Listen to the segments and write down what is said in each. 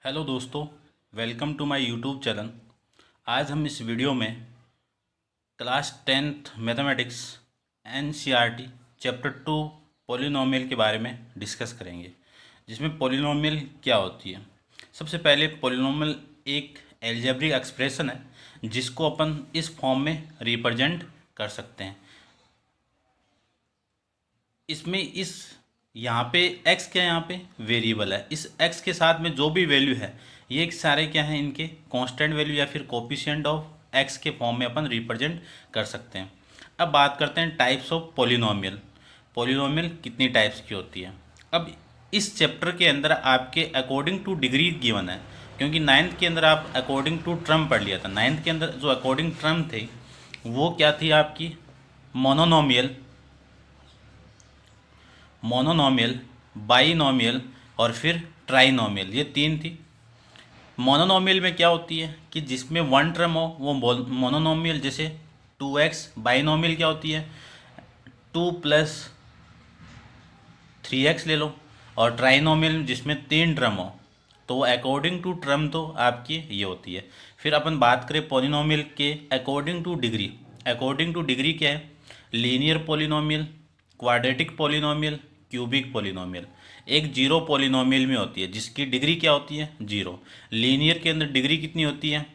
Hello दोस्तों, welcome to my YouTube channel. आज हम इस वीडियो में class 10th mathematics NCERT chapter 2 polynomial के बारे में डिस्कस करेंगे, जिसमें पॉलिनोमियल क्या होती है। सबसे पहले पॉलिनोमियल एक एल्जेब्रिक एक्सप्रेशन है जिसको अपन इस फॉर्म में रिप्रेजेंट कर सकते हैं। इसमें इस यहाँ पे x क्या है, यहाँ पे वेरिएबल है। इस x के साथ में जो भी वैल्यू है ये सारे क्या हैं, इनके कांस्टेंट वैल्यू या फिर कोफिशिएंट ऑफ x के फॉर्म में अपन रिप्रेजेंट कर सकते हैं। अब बात करते हैं टाइप्स ऑफ पॉलिनोमियल। पॉलिनोमियल कितनी टाइप्स की होती है। अब इस चैप्टर के अंदर आपके अकॉर्डिंग टू डिग्री गिवन है, क्योंकि नाइन्थ के अंदर आप अकॉर्डिंग टू टर्म पढ़ लिया था। नाइन्थ के अंदर जो अकॉर्डिंग टर्म थे वो क्या थी आपकी, मोनोनोमियल, मोनोनोमियल, बाइनोमियल और फिर ट्राइनोमियल, ये तीन थी। मोनोनोमियल में क्या होती है कि जिसमें वन टर्म हो वो मोनोनोमियल, जैसे 2x। बाइनोमियल क्या होती है, 2 + 3x ले लो। और ट्राइनोमियल जिसमें तीन टर्म हो, तो अकॉर्डिंग टू टर्म तो आपकी ये होती है। फिर अपन बात करें पॉलिनोमियल के according two degree. According two degree क्या है, linear polynomial, quadratic polynomial, cubic polynomial. एक जीरो पॉलिनोमियल में होती है जिसकी डिग्री क्या होती है, जीरो। लीनियर के अंदर डिग्री कितनी होती है,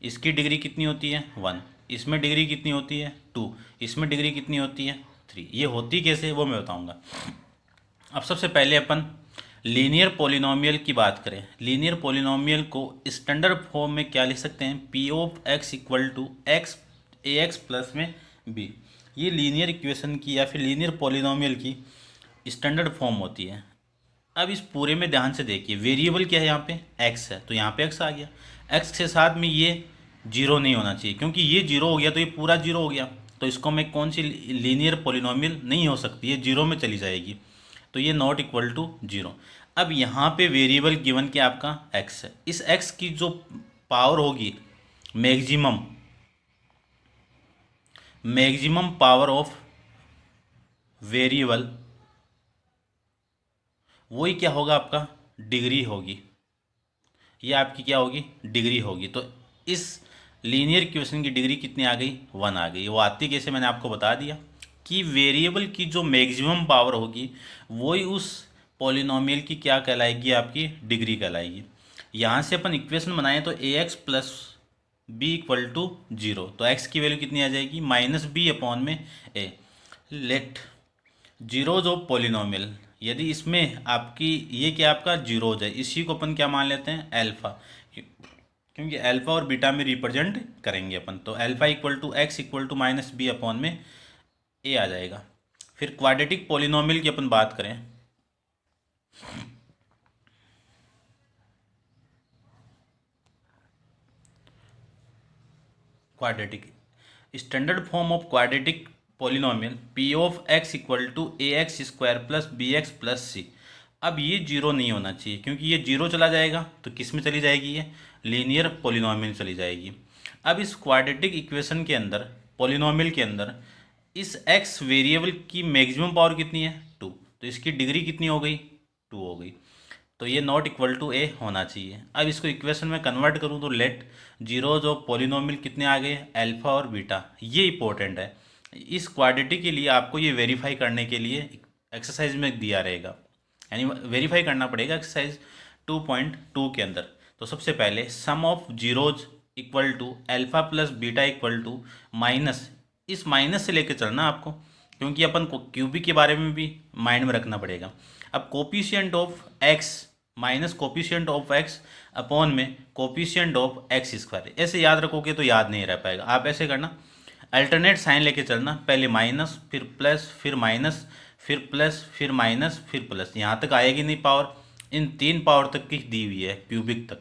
इसकी डिग्री कितनी होती है, 1। इसमें डिग्री कितनी होती है, 2। इसमें डिग्री कितनी होती है, 3। ये होती कैसे वो मैं बताऊंगा। अब सबसे पहले अपन लीनियर पॉलिनोमियल की बात करें। लीनियर पॉलिनोमियल को स्टैंडर्ड फॉर्म में क्या लिख सकते हैं, P(x) = x ax प्लस में b। ये लीनियर इक्वेशन की या फिर लीनियर पॉलिनोमियल की स्टैंडर्ड फॉर्म होती है। अब इस पूरे में ध्यान से देखिए, वेरिएबल क्या है, यहाँ पे x है, तो यहाँ पे x आ गया। x के साथ में ये जीरो नहीं होना चाहिए, क्योंकि ये जीरो हो गया तो ये पूरा जीरो हो गया, तो इसको मैं कौन सी लीनियर पॉलिनोमियल नहीं हो सकती, ये जीरो में चली जाएगी, तो ये नॉट इक्वल टू जीरो। अब यहाँ पे वेरिएबल गिवन क्या आपका x है। इस x की जो पावर होगी, मैक्सिमम पावर ऑफ वेरिएबल, वही क्या होगा आपका, डिग्री होगी। ये आपकी क्या होगी, डिग्री होगी। तो इस लीनियर इक्वेशन की डिग्री कितनी आ गई, 1 आ गई। वो आती कैसे, मैंने आपको बता दिया कि वेरिएबल की जो मैक्सिमम पावर होगी वही उस पॉलिनोमियल की क्या कहलाएगी, आपकी डिग्री कहलाएगी। यहाँ से अपन इक्वेशन बनाएं तो ax + b = 0, तो x की वैल्यू कितनी आ जाएगी, -b/a। Late zeros of polynomial, यदि इसमें आपकी ये क्या आपका जीरोज है, इसी को अपन क्या मान लेते हैं, अल्फा, क्योंकि अल्फा और बीटा में रिप्रेजेंट करेंगे अपन, तो अल्फा = x = -b/a आ जाएगा। फिर क्वाड्रेटिक पॉलिनोमियल की अपन बात करें, quadratic standard form of quadratic polynomial P(x) = ax² + bx + c। अब ये जीरो नहीं होना चाहिए, क्योंकि ये जीरो चला जाएगा तो किस में चली जाएगी, ये लीनियर पॉलिनोमियल चली जाएगी। अब इस क्वाड्रेटिक इक्वेशन के अंदर, पॉलिनोमियल के अंदर, इस x वेरिएबल की मैक्सिमम पावर कितनी है, 2, तो इसकी डिग्री कितनी हो गई, 2 हो गई, तो ये नॉट इक्वल टू a होना चाहिए। अब इसको इक्वेशन में कन्वर्ट करूँ तो लेट जीरोज ऑफ पॉलिनोमियल कितने आ गए, अल्फा और बीटा। ये इंपॉर्टेंट है, इस क्वाड्रेटिक के लिए आपको ये वेरीफाई करने के लिए एक्सरसाइज में दिया रहेगा, यानी वेरीफाई करना पड़ेगा एक्सरसाइज 2.2 के अंदर। तो सबसे पहले sum of zeros equal to alpha + beta = minus, इस माइनस से लेकर चलना आपको, क्योंकि अपन को क्यूबिक के बारे में भी माइंड में रखना पड़ेगा। अब coefficient of x minus coefficient of x upon में कोफिशिएंट ऑफ x², ऐसे याद रखोगे तो याद नहीं रह पाएगा। आप ऐसे करना, अल्टरनेट साइन लेके चलना, पहले माइनस, फिर प्लस, फिर माइनस, फिर प्लस, फिर माइनस, फिर प्लस, यहाँ तक आएगी नहीं पावर, इन 3 पावर तक की दी हुई है क्यूबिक तक।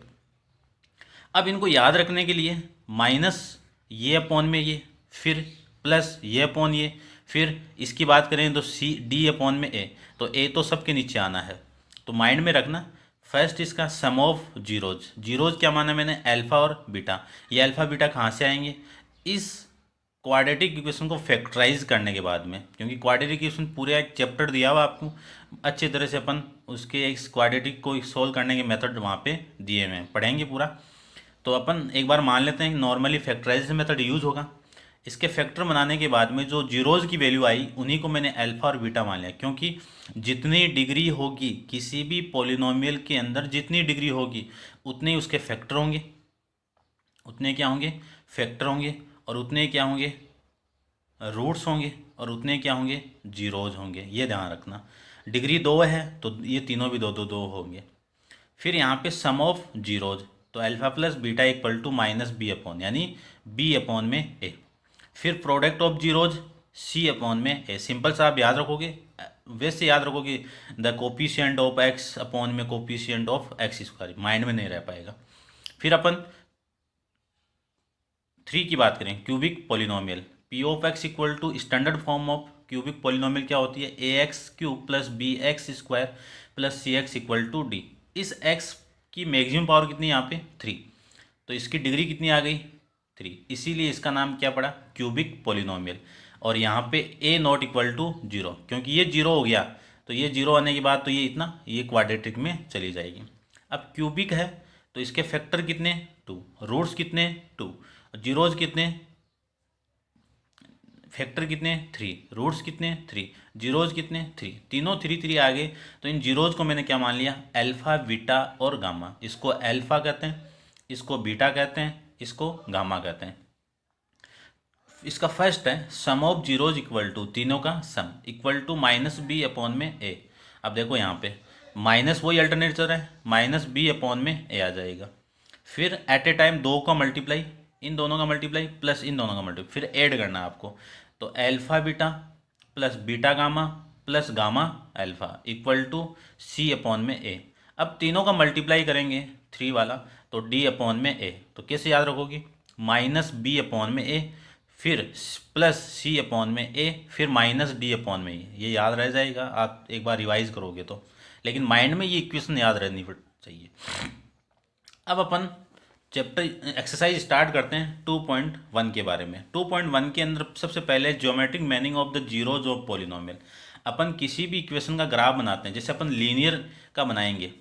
अब इनको याद रखने के लिए माइनस ये अपॉन में ये, फिर प्लस ये अपॉन ये, फिर इसकी बात करें तो d/a, तो a तो सबके नीचे आना है, तो माइंड में रखना। फर्स्ट इसका सम ऑफ जीरोज, जीरोज क्या माना मैंने, अल्फा और बीटा। ये अल्फा बीटा कहाँ से आएंगे, इस क्वाड्रेटिक इक्वेशन को फैक्टराइज करने के बाद में, क्योंकि क्वाड्रेटिक इक्वेशन पूरा एक चैप्टर दिया हुआ आपको अच्छी तरह से, अपन उसके एक क्वाड्रेटिक को सोल्व करने के मेथड वहाँ पे दिए हुए हैं, पढ़ेंगे पूरा। तो अपन एक बार मान लेते हैं नॉर्मली फैक्टराइजेशन मेथड यूज होगा। इसके फैक्टर बनाने के बाद में जो जीरोज़ की वैल्यू आई उन्हीं को मैंने अल्फा और बीटा मान लिया, क्योंकि जितनी डिग्री होगी किसी भी पॉलिनोमियल के अंदर, जितनी डिग्री होगी उतने ही उसके फैक्टर होंगे, उतने क्या होंगे फैक्टर होंगे, और उतने क्या होंगे रूट्स होंगे, और उतने क्या होंगे जीरोज होंगे। ये ध्यान रखना, डिग्री 2 है तो ये तीनों भी दो दो दो होंगे। फिर यहाँ पे सम ऑफ जीरोज, तो alpha plus beta equal to minus B upon, यानी बी अपॉन में ए। फिर product of zeros C upon में ए। सिंपल सा आप याद रखोगे, वैसे याद रखोगे the coefficient of x upon में coefficient of x square, mind में नहीं रह पाएगा। फिर अपन 3 की बात करें, cubic polynomial p of x equal to standard form of cubic polynomial क्या होती है, a x cube plus b x square plus c x equal to d. इस एक्स की मैक्सिमम पावर कितनी है यहाँ पे 3, तो इसकी डिग्री कितनी आ गई 3, इसीलिए इसका नाम क्या पड़ा क्यूबिक पॉलिनोमियल। और यहाँ पे ए नॉट इक्वल टू 0, क्योंकि ये 0 हो गया तो ये 0 आने के बाद तो ये इतना, ये क्वाड्रेटिक में चली जाएगी। अब क्यूबिक है तो इसके फैक्टर कितने 2, रूट्स कितने 2, जीरोज कितने, फैक्टर कितने 3, रूट्स कितने 3, जीरोज कितने 3, तीनों 3 3 आ गए। तो इन जीरोज को मैंने क्या मान लिया अल्फा बीटा और गामा। इसको अल्फा कहते हैं, इसको बीटा कहते हैं, इसको गामा कहते हैं। इसका फर्स्ट है sum of zeros equal to, तीनों का sum equal to minus B upon में ए। अब देखो यहाँ पे माइनस वही अल्टरनेटर है, माइनस बी अपॉन में ए आ जाएगा। फिर एट ए टाइम 2 का मल्टीप्लाई, इन दोनों का मल्टीप्लाई प्लस इन दोनों का मल्टीप्लाई, फिर ऐड करना आपको। तो alpha beta plus beta gamma plus gamma alpha equal to C upon में ए। अब तीनों का मल्टीप्लाई करेंगे 3 वाला, तो डी अपॉन में ए। तो कैसे याद रखोगे माइनस बी अपॉन में ए, फिर प्लस सी अपॉन में ए, फिर माइनस डी अपॉन में ए। ये याद रह जाएगा, आप एक बार रिवाइज करोगे तो, लेकिन माइंड में ये इक्वेशन याद रहनी चाहिए। अब अपन चैप्टर एक्सरसाइज स्टार्ट करते हैं 2.1 के बारे में। 2.1 के अंदर सबसे पहले geometric meaning of the zeros of polynomial. अपन किसी भी इक्वेशन का ग्राफ बनाते हैं, जैसे अपन लीनियर का बनाएंगे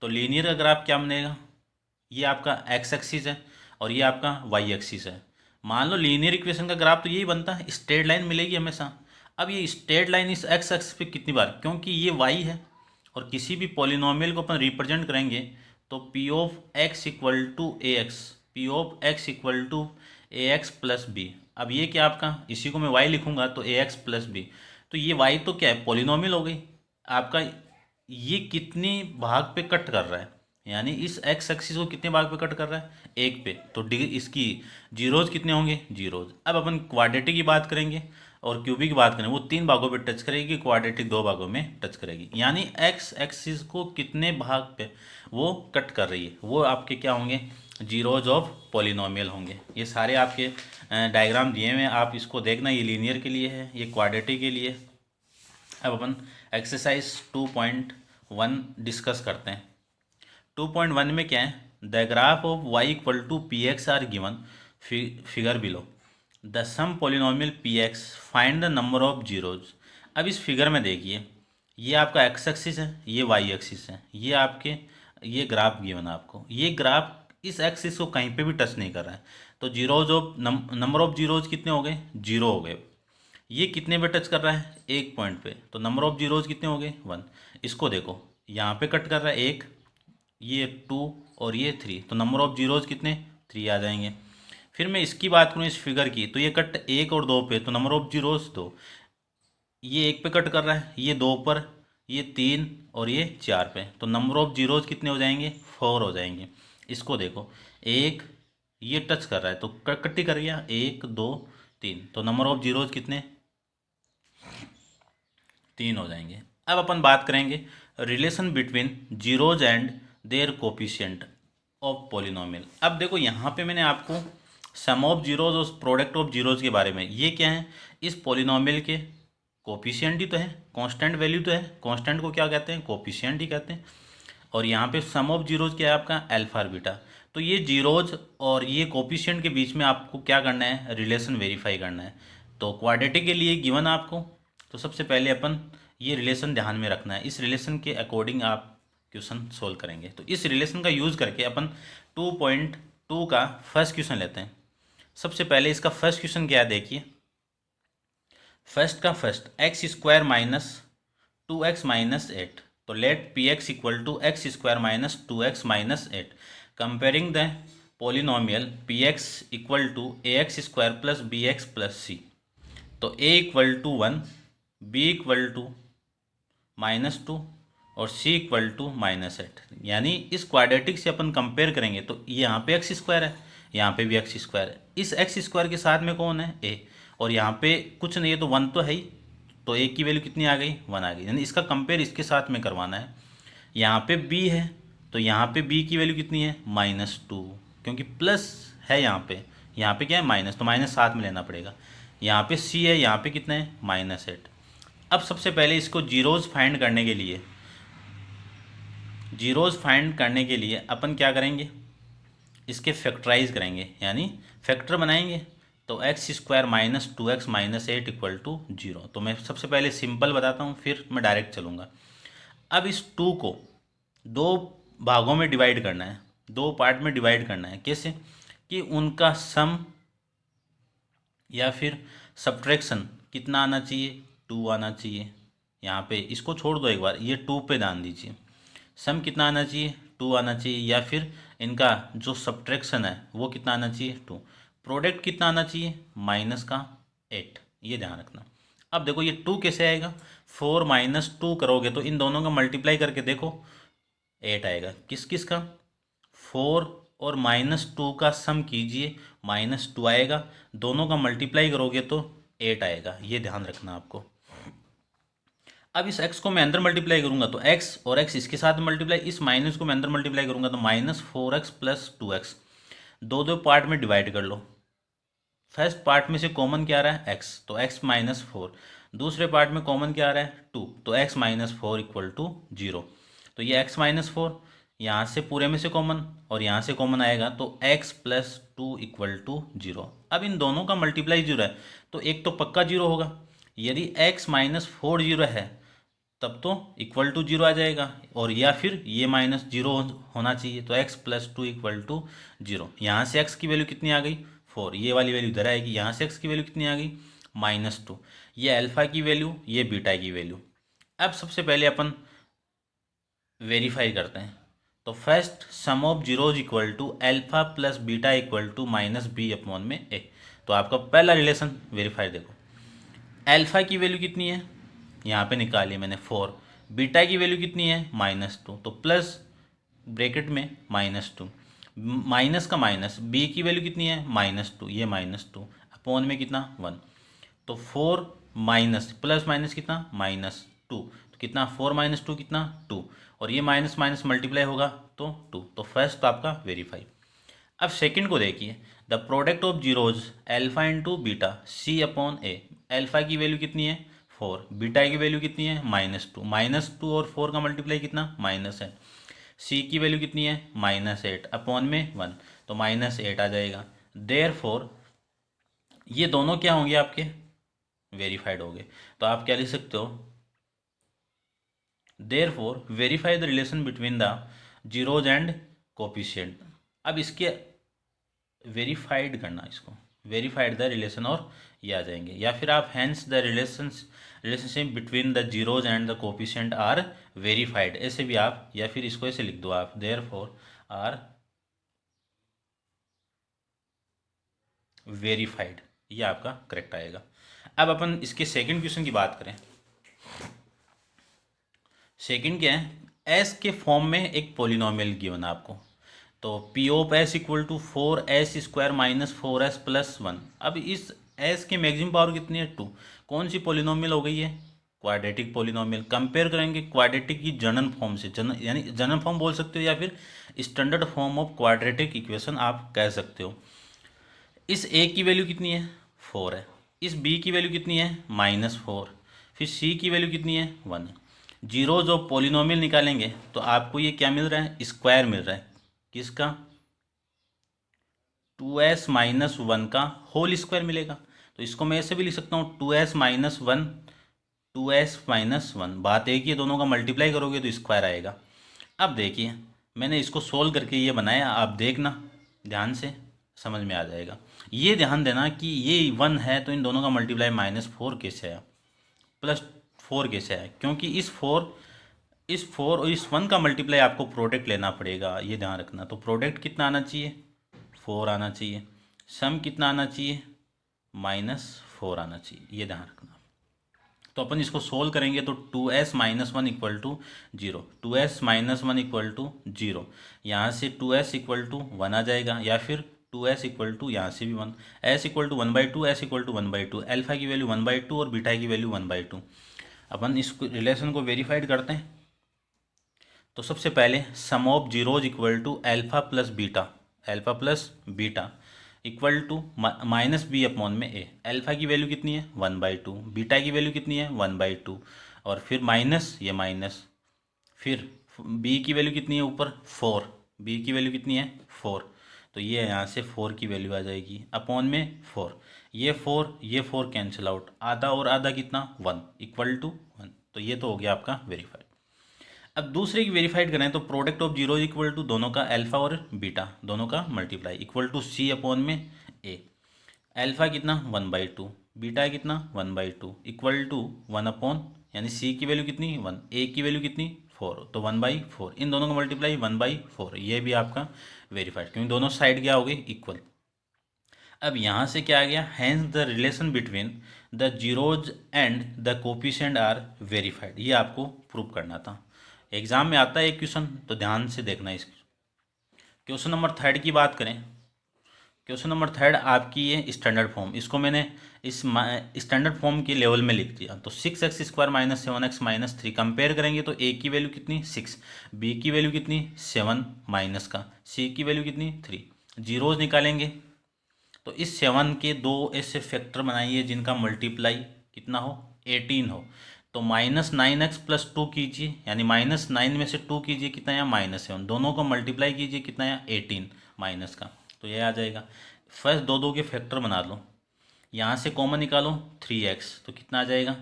तो लीनियर का ग्राफ क्या बनेगा, ये आपका एक्स एक्सिस है और ये आपका वाई एक्सिस है। मान लो लीनियर इक्वेशन का ग्राफ तो यही बनता है, स्ट्रेट लाइन मिलेगी हमेशा। अब ये स्ट्रेट लाइन इस एक्स एक्सिस पे कितनी बार, क्योंकि ये वाई है और किसी भी पॉलिनोमियल को अपन रिप्रेजेंट करेंगे तो P of x equal to A X, P of x equal to A X plus B. अब ये क्या आपका, इसी को मैं वाई लिखूंगा तो ए एक्स प्लस बी। तो ये वाई तो क्या है पॉलिनोमियल हो गई आपका, ये कितनी भाग पे कट कर रहा है, यानी इस एक्स एक्सिस को कितने भाग पे कट कर रहा है 1 पे। तो डिग्री इसकी जीरोज कितने होंगे जीरोज। अब अपन क्वाड्रेटिक की बात करेंगे और क्यूबिक की बात करें, वो 3 भागों पे टच करेगी, क्वाड्रेटिक 2 भागों में टच करेगी, यानी एक्स एक्सिस को कितने भाग पे वो कट कर रही है, वो आपके क्या होंगे जीरोज ऑफ पॉलिनोमियल होंगे। ये सारे आपके डायग्राम दिए हुए हैं, आप इसको देखना, ये लीनियर के लिए है, ये क्वाड्रेटिक के लिए। अब अपन एक्सरसाइज 2.1 डिस्कस करते हैं। 2.1 में क्या है, the graph of y equal to P X are given figure below, the some polynomial P X find the number of zeros. अब इस फिगर में देखिए, ये आपका एक्स एक्सिस है, ये वाई एक्सिस है, ये आपके ये ग्राफ गिवन है आपको। ये ग्राफ इस एक्सिस को कहीं पे भी टच नहीं कर रहा है, तो zeros of number of zeros कितने हो गए 0 हो गए। ये कितने पे टच कर रहा है 1 पॉइंट पे, तो नंबर ऑफ जीरोज कितने हो गए 1। इसको देखो यहाँ पे कट कर रहा है 1, ये 2 और ये 3, तो नंबर ऑफ जीरोज कितने 3 आ जाएंगे। फिर मैं इसकी बात करूँ इस फिगर की, तो ये कट 1 और 2 पे, तो नंबर ऑफ जीरोज 2, ये 1 पे कट कर रहा है, ये 2 पर, ये 3 और ये 4 पे, तो नंबर ऑफ जीरोज कितने हो जाएंगे 4 हो जाएंगे। इसको देखो 1 ये टच कर रहा है तो कट्टी कर गया 1 2 3, तो नंबर ऑफ जीरोज कितने 3 हो जाएंगे। अब अपन बात करेंगे relation between zeros and their coefficient of polynomial. अब देखो यहाँ पे मैंने आपको सम ऑफ जीरोज और प्रोडक्ट ऑफ जीरोज के बारे में, ये क्या है इस पॉलिनोमियल के कोफिशिएंट ही तो है, कांस्टेंट वैल्यू तो है, कांस्टेंट को क्या कहते हैं कोफिशिएंट ही कहते हैं। और यहाँ पे सम ऑफ जीरोज क्या है आपका, अल्फा और बीटा। तो ये जीरोज और ये कोफिशिएंट के बीच में आपको क्या करना है, रिलेशन वेरीफाई करना है। तो क्वाड्रेटिक के लिए गिवन आपको, तो सबसे पहले अपन ये रिलेशन ध्यान में रखना है, इस रिलेशन के अकॉर्डिंग आप क्वेश्चन सोल्व करेंगे। तो इस रिलेशन का यूज़ करके अपन 2.2 का फर्स्ट क्वेश्चन लेते हैं। सबसे पहले इसका फर्स्ट क्वेश्चन क्या है देखिए, first x square minus 2x minus 8। तो let p x equal to x square minus 2x minus 8, comparing the polynomial p x equal to A x square plus b x plus c. तो a equal to 1, b equal to -2 और c equal to -8। यानी इस quadratic से अपन compare करेंगे तो यहाँ पे x square है, यहाँ पे भी एक्स स्क्वायर है, इस एक्स स्क्वायर के साथ में कौन है, a, और यहाँ पे कुछ नहीं है तो 1 तो है ही, तो a की वैल्यू कितनी आ गई, 1 आ गई। यानी इसका कंपेयर इसके साथ में करवाना है। यहाँ पे b है तो यहाँ पे b की वैल्यू कितनी है, -2, क्योंकि प्लस है यहाँ पे क्या है माइनस, तो माइनस साथ में लेना पड़ेगा। यहाँ पे c है, यहाँ पे कितना है, -8। अब सबसे पहले इसको जीरोज़ फाइंड करने के लिए अपन क्या करेंगे, इसके फैक्टराइज करेंगे, यानी फैक्टर बनाएंगे। तो X square minus 2x minus 8 equal to 0। तो मैं सबसे पहले सिंपल बताता हूँ, फिर मैं डायरेक्ट चलूँगा। अब इस 2 को 2 भागों में डिवाइड करना है, 2 पार्ट में डिवाइड करना है। कैसे, कि उनका सम या फिर सब्ट्रैक्शन कितना आना चाहिए, 2 आना चाहिए। यहाँ पे इसको छोड़ दो एक बार, ये 2 पे ध्यान दीजिए। सम कितना आना चाहिए, 2 आना चाहिए, या फिर इनका जो सब्ट्रैक्शन है वो कितना आना चाहिए, 2। प्रोडक्ट कितना आना चाहिए, -8, ये ध्यान रखना। अब देखो ये 2 कैसे आएगा, 4 - 2 करोगे तो इन दोनों का मल्टीप्लाई करके देखो 8 आएगा। किस किस का, 4 और -2 का सम कीजिए, -2 आएगा, दोनों का मल्टीप्लाई करोगे तो 8 आएगा, ये ध्यान रखना आपको। अब इस x को मैं अंदर मल्टीप्लाई करूंगा तो x और x इसके साथ मल्टीप्लाई, इस माइनस को मैं अंदर मल्टीप्लाई करूंगा तो -4x प्लस 2x। दो पार्ट में डिवाइड कर लो। फर्स्ट पार्ट में से कॉमन क्या आ रहा है, x, तो x -4। दूसरे पार्ट में कॉमन क्या आ रहा है, 2, तो x -4 इक्वल टू 0। तो ये x -4 यहाँ से पूरे में से कॉमन और यहाँ से कॉमन आएगा तो x + 2 इक्वल टू 0। अब इन दोनों का मल्टीप्लाई 0 है तो एक तो पक्का 0 होगा। यदि x -4 0 है तब तो इक्वल टू 0 आ जाएगा, और या फिर ये -0 होना चाहिए, तो x + 2 इक्वल टू 0। यहाँ से x की वैल्यू कितनी आ गई, 4, ये वाली वैल्यू इधर आएगी। यहाँ से x की वैल्यू कितनी आ गई, -2, ये अल्फ़ा की वैल्यू, ये बीटा की वैल्यू। अब सबसे पहले अपन वेरीफाई करते हैं। तो first sum of zeros equal to alpha plus beta equal to -b/a। तो आपका पहला रिलेशन वेरीफाई देखो, अल्फ़ा की वैल्यू कितनी है, यहाँ पे निकाली मैंने 4, बीटा की वैल्यू कितनी है, -2, तो प्लस ब्रैकेट में -2, माइनस का माइनस, b की वैल्यू कितनी है, -2, ये -2 अपॉन में कितना 1, तो 4 माइनस प्लस माइनस कितना -2, तो कितना 4 - 2 कितना 2, और ये माइनस माइनस मल्टीप्लाई होगा तो 2। तो फर्स्ट तो आपका वेरीफाई। अब सेकंड को देखिए, the product of zeros alpha into beta c/a। Alpha की वैल्यू कितनी है, 4, बीटा की वैल्यू कितनी है, -2, -2 और 4 का मल्टीप्लाई कितना -8, c की वैल्यू कितनी है, -8 अपॉन में 1, तो -8 आ जाएगा। देयरफॉर ये दोनों क्या होंगे आपके, वेरीफाइड होंगे। तो आप क्या लिख सकते हो, therefore verify the relation between the zeros and coefficient. अब इसके वेरीफाइड करना, इसको वेरीफाइड द रिलेशन और ये आ जाएंगे, या फिर आप hence the relationship between the zeros and the coefficient are verified, ऐसे भी आप, या फिर इसको ऐसे लिख दो आप, देयरफॉर आर वेरीफाइड, ये आपका करेक्ट आएगा। अब अपन इसके सेकंड क्वेश्चन की बात करें। सेकंड क्या है, एस के फॉर्म में एक पोलिनोमियल गिवन है आपको, तो P of S equal to 4s² - 4s + 1। अब इस एस की मैक्सिमम पावर कितनी है, 2। कौन सी पोलिनोमियल हो गई है, क्वाड्रेटिक पोलिनोमियल। कंपेयर करेंगे क्वाड्रेटिक की जनरल फॉर्म से, यानी जनरल फॉर्म बोल सकते हो या फिर standard form of quadratic equation आप कह सकते हो। इस ए की वैल्यू कितनी है, 4 है, इस बी की वैल्यू कितनी है, -4, फिर सी की वैल्यू कितनी है, 1 है। जीरोज ऑफ पोलिनोमियल निकालेंगे तो आपको ये क्या मिल रहा है, स्क्वायर मिल रहा है। किसका? 2s-1 का होल स्क्वायर मिलेगा। तो इसको मैं ऐसे भी लिख सकता हूँ 2s-1, 2s-1। बात एक ही है, दोनों का मल्टीप्लाई करोगे तो स्क्वायर आएगा। अब देखिए मैंने इसको सोल्व करके ये बनाया, आप देखना ध्यान से, समझ में आ जाएगा। ये ध्यान देना कि ये 1 है तो इन दोनों का मल्टीप्लाई -4 कैसे आया, +4 कैसे आया, क्योंकि इस 4 और इस 1 का मल्टीप्लाई आपको प्रोडक्ट लेना पड़ेगा, ये ध्यान रखना। तो प्रोडक्ट कितना आना चाहिए, 4 आना चाहिए। सम कितना आना चाहिए, -4 आना चाहिए, ये ध्यान रखना। तो अपन इसको सोल्व करेंगे तो 2s-1 equal to 0, 2s-1 equal to 0, यहाँ से 2s इक्वल टू 1 आ जाएगा, या फिर 2s इक्वल टू यहाँ से भी 1, s equal to 1/2, s equal to 1/2, alpha की वैल्यू 1/2 और बीटा की वैल्यू 1/2। अपन इस रिलेशन को वेरीफाइड करते हैं। तो सबसे पहले sum of zeros equal to alpha plus beta equal to -b upon में a। अल्फा की वैल्यू कितनी है, 1/2, बीटा की वैल्यू कितनी है, 1/2, और फिर माइनस, ये माइनस, फिर b की वैल्यू कितनी है ऊपर, 4, b की वैल्यू कितनी है, 4, तो ये यहाँ से 4 की वैल्यू आ जाएगी अपॉन में 4, ये 4 कैंसिल आउट, आधा और आधा कितना, 1 इक्वल टू 1। तो ये तो हो गया आपका वेरीफाइड। अब दूसरे की वेरीफाइड करें तो product of zero equal to दोनों का अल्फा और बीटा दोनों का multiply equal to C upon में ए। अल्फा कितना, 1/2, बीटा कितना, 1/2 इक्वल टू 1 अपॉन, यानी सी की वैल्यू कितनी, 1, ए की वैल्यू कितनी, 4, तो 1/4, इन दोनों का मल्टीप्लाई 1/4, ये भी आपका वेरीफाइड, क्योंकि दोनों साइड क्या हो गई, इक्वल। अब यहाँ से क्या आ गया, hence the relation between the zeros and the coefficient are verified, ये आपको प्रूव करना था। एग्जाम में आता है एक क्वेश्चन, तो ध्यान से देखना। इस क्वेश्चन नंबर 3 की बात करें, क्वेश्चन नंबर 3 आपकी ये स्टैंडर्ड फॉर्म, इसको मैंने इस स्टैंडर्ड फॉर्म के लेवल में लिख दिया। तो 6x² - 7x - 3 कंपेयर करेंगे तो a की वैल्यू कितनी, 6, b की वैल्यू कितनी, 7 माइनस का, c की वैल्यू कितनी, 3। जीरोज निकालेंगे तो इस 7 के दो ऐसे फैक्टर बनाइए जिनका मल्टीप्लाई कितना हो, 18 हो। तो -9x + 2 कीजिए, यानी -9 में से 2 कीजिए, कितना यहाँ, -7, दोनों को मल्टीप्लाई कीजिए, कितना यहाँ, 18 माइनस का, तो ये आ जाएगा। फर्स्ट दो के फैक्टर बना लो, यहाँ से कॉमन निकालो 3x, तो कितना आ जाएगा,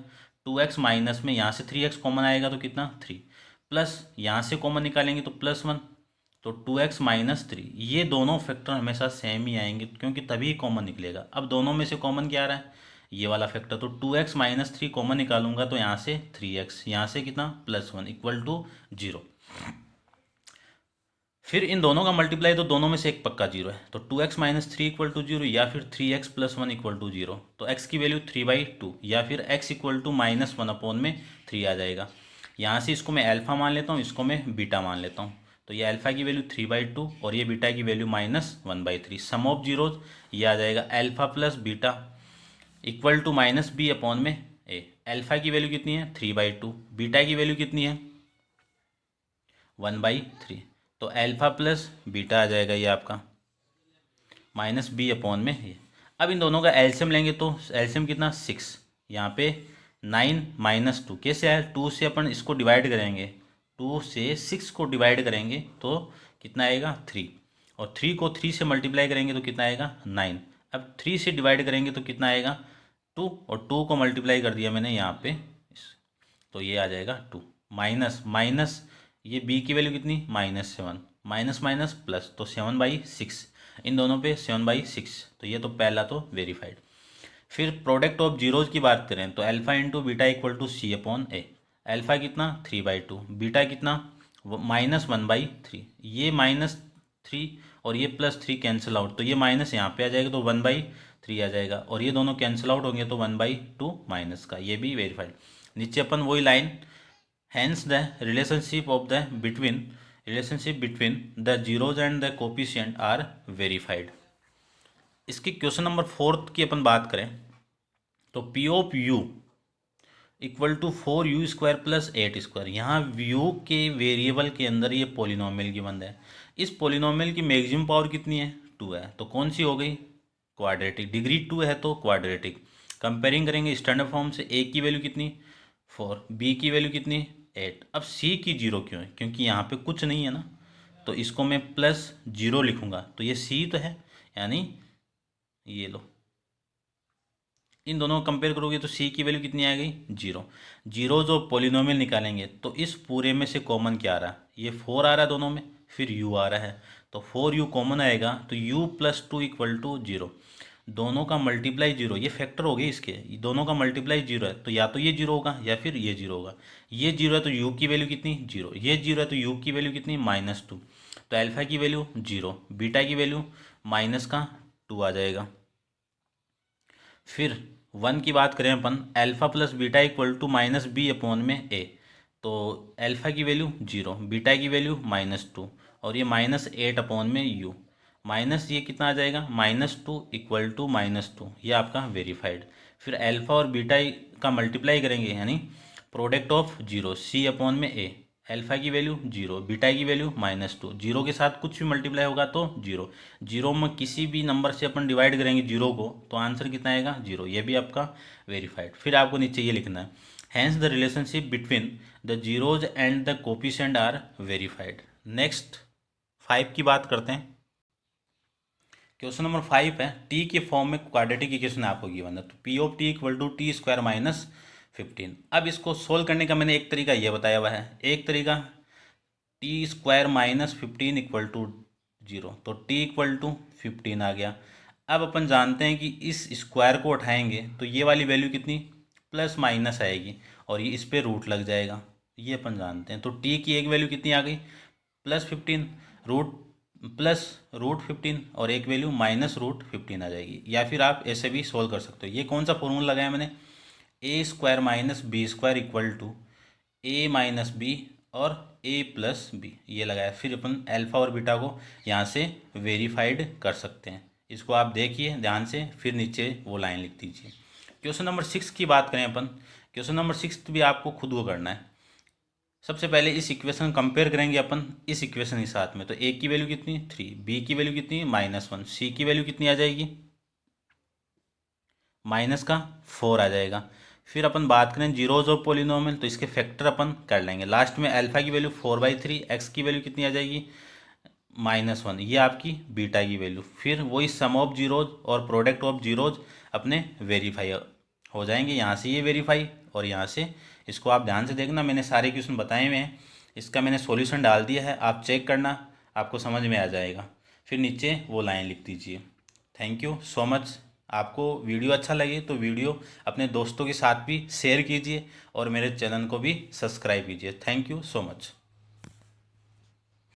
2x माइनस में यहाँ से 3x कॉमन आएगा तो कितना, 3, प्लस यहाँ से कॉमन निकालेंगे तो +1, तो 2x - 3, ये दोनों फैक्टर हमेशा सेम ही आएंगे क्योंकि तभी कॉमन निकलेगा। अब दोनों में से कॉमन क्या आ रहा है, ये वाला फैक्टर, तो 2x - 3 कॉमन निकालूंगा तो यहाँ से 3x, यहाँ से कितना, +1 इक्वल टू 0। फिर इन दोनों का मल्टीप्लाई तो दोनों में से एक पक्का 0 है, तो 2x - 3 इक्वल टू 0, या फिर 3x + 1 इक्वल टू 0। तो x की वैल्यू 3/2, या फिर x इक्वल टू -1 अपॉन में 3 आ जाएगा। यहाँ से इसको मैं अल्फा मान लेता हूँ, इसको मैं बीटा मान लेता हूँ। तो ये अल्फा की वैल्यू 3/2 और ये बीटा की वैल्यू -1/3। सम ऑफ जीरोज ये आ जाएगा alpha plus beta equal to -b upon में a। अल्फा की वैल्यू कितनी है, 3/2, बीटा की वैल्यू कितनी है, 1/3। तो अल्फा प्लस बीटा आ जाएगा ये आपका -b अपॉन में ये। अब इन दोनों का एलसीएम लेंगे तो एलसीएम कितना, 6, यहाँ पे 9 - 2 कैसे आया, 2 से अपन इसको डिवाइड करेंगे, 2 से 6 को डिवाइड करेंगे तो कितना आएगा, 3, और 3 को 3 से मल्टीप्लाई करेंगे तो कितना आएगा, 9। अब 3 से डिवाइड करेंगे तो कितना आएगा, 2, और 2 को मल्टीप्लाई कर दिया मैंने यहाँ पे, तो ये आ जाएगा 2, माइनस ये b की वैल्यू कितनी, -7, माइनस माइनस प्लस, तो 7/6, इन दोनों पे 7/6, तो ये तो पहला तो वेरीफाइड। फिर प्रोडक्ट ऑफ जीरोज की बात करें तो alpha into beta equal to c upon a। Alpha कितना, 3/2, बीटा कितना, -1/3, ये -3 और ये +3 कैंसिल आउट, तो ये माइनस यहाँ पे आ जाएगा तो 1/3 आ जाएगा, और ये दोनों कैंसिल आउट होंगे तो 1/2 माइनस का, ये भी वेरीफाइड। नीचे अपन वही line, hence the relationship between the zeros and the coefficient are verified। इसकी क्वेश्चन नंबर 4 की अपन बात करें तो P of U equal to 4u² + 8²। यहाँ u के वेरिएबल के अंदर ये पोलिनोमियल गिवन है। इस पोलिनोमियल की मैक्सिमम पावर कितनी है, 2 है, तो कौन सी हो गई, क्वाड्रेटिक, डिग्री 2 है तो क्वाड्रेटिक। कंपेयरिंग करेंगे स्टैंडर्ड फॉर्म से, a की वैल्यू कितनी, 4, b की वैल्यू कितनी, 8। अब सी की जीरो क्यों है, क्योंकि यहाँ पे कुछ नहीं है ना, तो इसको मैं प्लस जीरो लिखूँगा, तो ये सी तो है, यानी ये लो, इन दोनों को कंपेयर करोगे तो सी की वैल्यू कितनी आ गई, जीरो। जीरो जो पोलिनोमियल निकालेंगे तो इस पूरे में से कॉमन क्या आ रहा है, ये 4 आ रहा है दोनों में, फिर u आ रहा है, तो 4u कॉमन आएगा, तो u plus two equal to zero. दोनों का मल्टीप्लाई जीरो, ये फैक्टर हो गए इसके, दोनों का मल्टीप्लाई जीरो है, तो या तो ये जीरो होगा या फिर ये जीरो होगा। ये जीरो है तो u की वैल्यू कितनी, जीरो। ये जीरो है तो u की वैल्यू कितनी, -2। तो अल्फा की वैल्यू जीरो, बीटा की वैल्यू माइनस का 2 आ जाएगा। फिर 1 की बात करें अपन, alpha plus beta equal to -b upon में a, तो अल्फा की वैल्यू जीरो, बीटा की वैल्यू -2, और ये -8 अपॉन में u, माइनस ये कितना आ जाएगा, -2 इक्वल टू -2, ये आपका वेरीफाइड। फिर अल्फा और बीटा का मल्टीप्लाई करेंगे, यानी product of zero, c upon में a, अल्फा की वैल्यू जीरो, बीटा की वैल्यू -2, जीरो के साथ कुछ भी मल्टीप्लाई होगा तो जीरो, जीरो में किसी भी नंबर से अपन डिवाइड करेंगे जीरो को, तो आंसर कितना आएगा, जीरो। ये भी आपका वेरीफाइड। फिर आपको नीचे ये लिखना है, hence the relationship between the zeros and the coefficient are verified. Next 5 की बात करते हैं। क्वेश्चन नंबर 5 है, टी के फॉर्म में क्वाड्रेटिक इक्वेशन आपको गिवन है, तो P of T equal to T square -15। अब इसको सोल्व करने का मैंने एक तरीका ये बताया हुआ है, एक तरीका T square -15 equal to zero, तो टी इक्वल टू 15 आ गया। अब अपन जानते हैं कि इस स्क्वायर को उठाएंगे तो ये वाली वैल्यू कितनी, प्लस माइनस आएगी, और ये इस पर रूट लग जाएगा, ये अपन जानते हैं। तो टी की एक वैल्यू कितनी आ गई, +15, रूट प्लस √15, और एक वैल्यू -√15 आ जाएगी। या फिर आप ऐसे भी सोल्व कर सकते हो। ये कौन सा फॉर्मूला लगाया मैंने, a square -b square equal to a minus B और a प्लस बी, ये लगाया। फिर अपन अल्फा और बीटा को यहाँ से वेरीफाइड कर सकते हैं। इसको आप देखिए ध्यान से, फिर नीचे वो लाइन लिख दीजिए। क्वेश्चन नंबर 6 की बात करें अपन, क्वेश्चन नंबर 6 भी आपको खुद को करना है। सबसे पहले इस इक्वेशन कंपेयर करेंगे अपन इस इक्वेशन के साथ में, तो a की वैल्यू कितनी 3, b की वैल्यू कितनी -1, c की वैल्यू कितनी आ जाएगी, -4 आ जाएगा। फिर अपन बात करें जीरोज और पोलिनोमियल, तो इसके फैक्टर अपन कर लेंगे। लास्ट में अल्फा की वैल्यू 4/3, एक्स की वैल्यू कितनी आ जाएगी, -1, ये आपकी बीटा की वैल्यू। फिर वही सम ऑफ जीरोज और प्रोडक्ट ऑफ जीरोज अपने वेरीफाई हो जाएंगे। यहाँ से ये वेरीफाई और यहाँ से, इसको आप ध्यान से देखना, मैंने सारे क्वेश्चन बताए हुए हैं, इसका मैंने सॉल्यूशन डाल दिया है, आप चेक करना, आपको समझ में आ जाएगा। फिर नीचे वो लाइन लिख दीजिए। Thank you so much. आपको वीडियो अच्छा लगे तो वीडियो अपने दोस्तों के साथ भी शेयर कीजिए और मेरे चैनल को भी सब्सक्राइब कीजिए। Thank you so much.